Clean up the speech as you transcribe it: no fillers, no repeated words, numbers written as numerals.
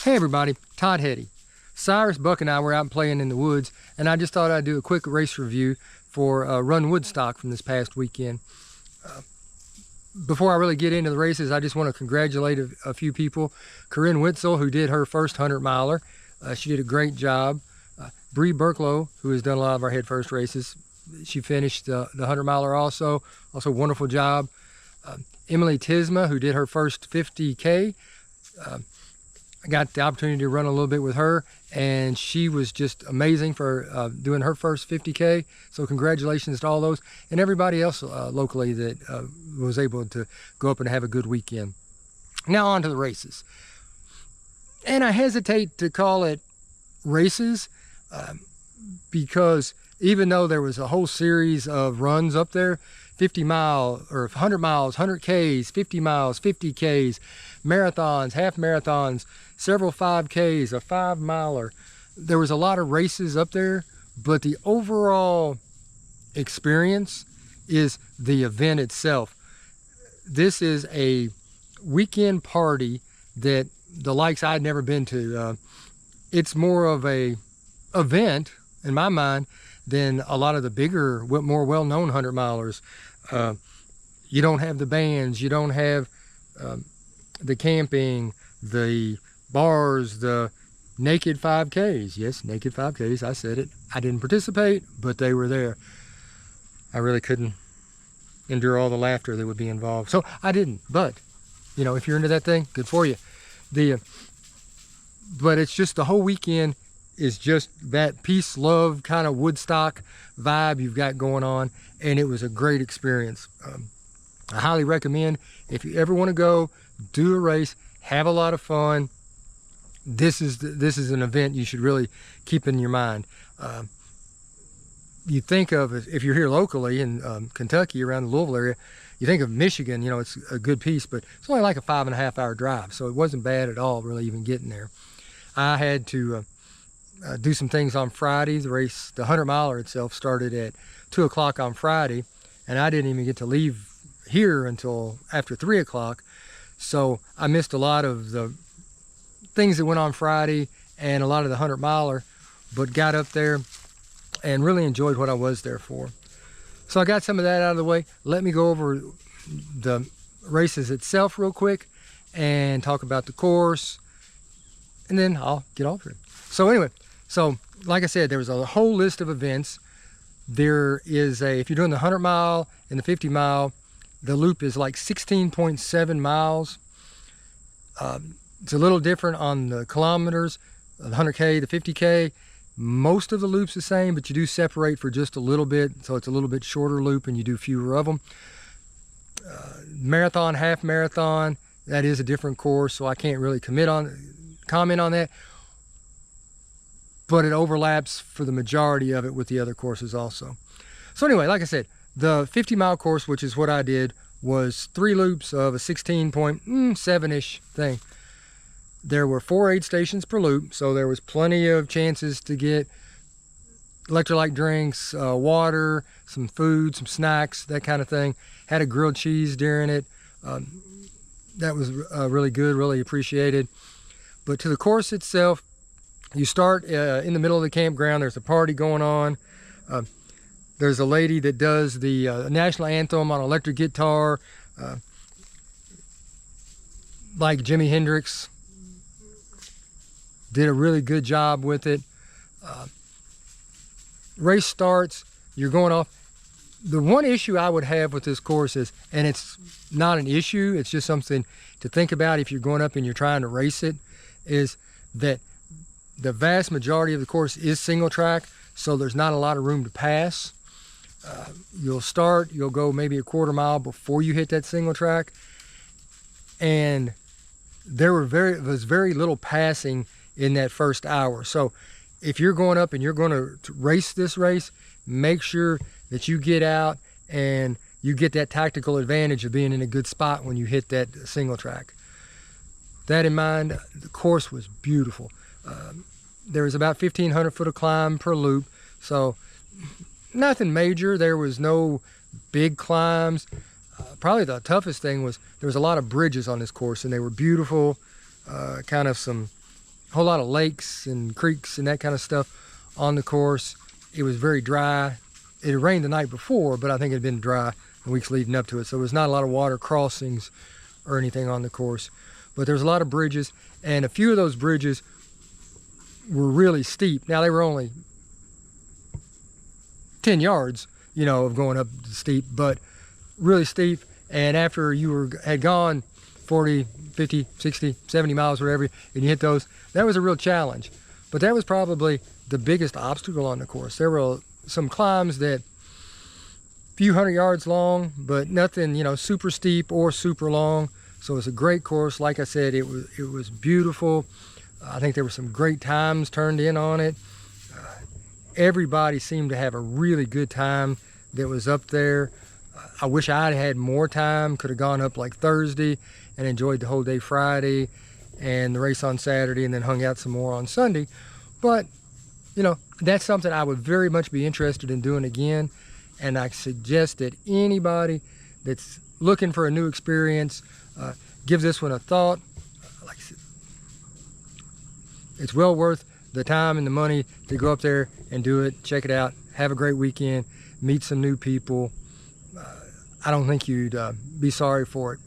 Hey everybody, Todd Hetty. Cyrus, Buck, and I were out playing in the woods, and I just thought I'd do a quick race review for Run Woodstock from this past weekend. Before I really get into the races, I just want to congratulate a few people. Corinne Witzel, who did her first 100-miler. She did a great job. Bree Burklow, who has done a lot of our head first races, she finished the 100-miler also wonderful job. Emily Tisma, who did her first 50K. I got the opportunity to run a little bit with her, and she was just amazing for doing her first 50K. So congratulations to all those and everybody else locally that was able to go up and have a good weekend. Now on to the races. And I hesitate to call it races because even though there was a whole series of runs up there, 50 mile or 100 miles, 100 Ks, 50 miles, 50 Ks, marathons, half marathons, several 5Ks, a 5-miler. There was a lot of races up there, but the overall experience is the event itself. This is a weekend party that the likes I'd never been to. It's more of a event in my mind than a lot of the bigger, more well-known 100-milers. You don't have the bands, you don't have the camping, the bars, the naked 5Ks. Yes, naked 5Ks, I said it. I didn't participate, but they were there. I really couldn't endure all the laughter that would be involved, so I didn't. But, you know, if you're into that thing, good for you. But it's just the whole weekend is just that peace, love, kind of Woodstock vibe you've got going on, and it was a great experience. I highly recommend, if you ever want to go, do a race, have a lot of fun. This is an event you should really keep in your mind. You think of, if you're here locally in Kentucky, around the Louisville area, you think of Michigan, you know, it's a good piece, but it's only like a 5.5-hour drive, so it wasn't bad at all really even getting there. I had to do some things on Friday. The 100-miler itself started at 2 o'clock on Friday, and I didn't even get to leave here until after 3 o'clock. So I missed a lot of the things that went on Friday and a lot of the 100-miler, but got up there and really enjoyed what I was there for. So I got some of that out of the way. Let me go over the races itself real quick and talk about the course, and then I'll get off here. So anyway, so like I said, there was a whole list of events. There is if you're doing the 100-mile and the 50-mile, the loop is like 16.7 miles. It's a little different on the kilometers, the 100K, the 50K. Most of the loop's the same, but you do separate for just a little bit, so it's a little bit shorter loop and you do fewer of them. Marathon, half marathon, that is a different course, so I can't really comment on that, but it overlaps for the majority of it with the other courses also. So anyway, like I said, the 50-mile course, which is what I did, was 3 loops of a 16.7-ish thing. There were 4 aid stations per loop, so there was plenty of chances to get electrolyte drinks, water, some food, some snacks, that kind of thing. Had a grilled cheese during it. That was really good, really appreciated. But to the course itself, you start in the middle of the campground. There's a party going on. There's a lady that does the national anthem on electric guitar, like Jimi Hendrix. Did a really good job with it. Race starts, you're going off. The one issue I would have with this course is, and it's not an issue, it's just something to think about if you're going up and you're trying to race it, is that the vast majority of the course is single track, so there's not a lot of room to pass. You'll go maybe a quarter mile before you hit that single track, and there was very little passing in that first hour. So if you're going up and you're going to race this race, make sure that you get out and you get that tactical advantage of being in a good spot when you hit that single track. That in mind, the course was beautiful. There was about 1,500 foot of climb per loop, so nothing major. There was no big climbs. Probably the toughest thing was there was a lot of bridges on this course, and they were beautiful, kind of some whole lot of lakes and creeks and that kind of stuff on the course. It was very dry. It had rained the night before, but I think it had been dry the weeks leading up to it. So there was not a lot of water crossings or anything on the course. But there was a lot of bridges, and a few of those bridges were really steep. Now, they were only 10 yards, you know, of going up steep, but really steep. And after you had gone 40, 50, 60, 70 miles, whatever, and you hit those, that was a real challenge. But that was probably the biggest obstacle on the course. There were some climbs that few hundred yards long, but nothing, you know, super steep or super long. So it's a great course. Like I said, it was beautiful. I think there were some great times turned in on it. Everybody seemed to have a really good time that was up there. I wish I had more time. Could have gone up like Thursday and enjoyed the whole day Friday and the race on Saturday, and then hung out some more on Sunday. But, you know, that's something I would very much be interested in doing again. And I suggest that anybody that's looking for a new experience, give this one a thought. Like I said, it's well worth the time and the money to go up there and do it. Check it out. Have a great weekend. Meet some new people. I don't think you'd be sorry for it.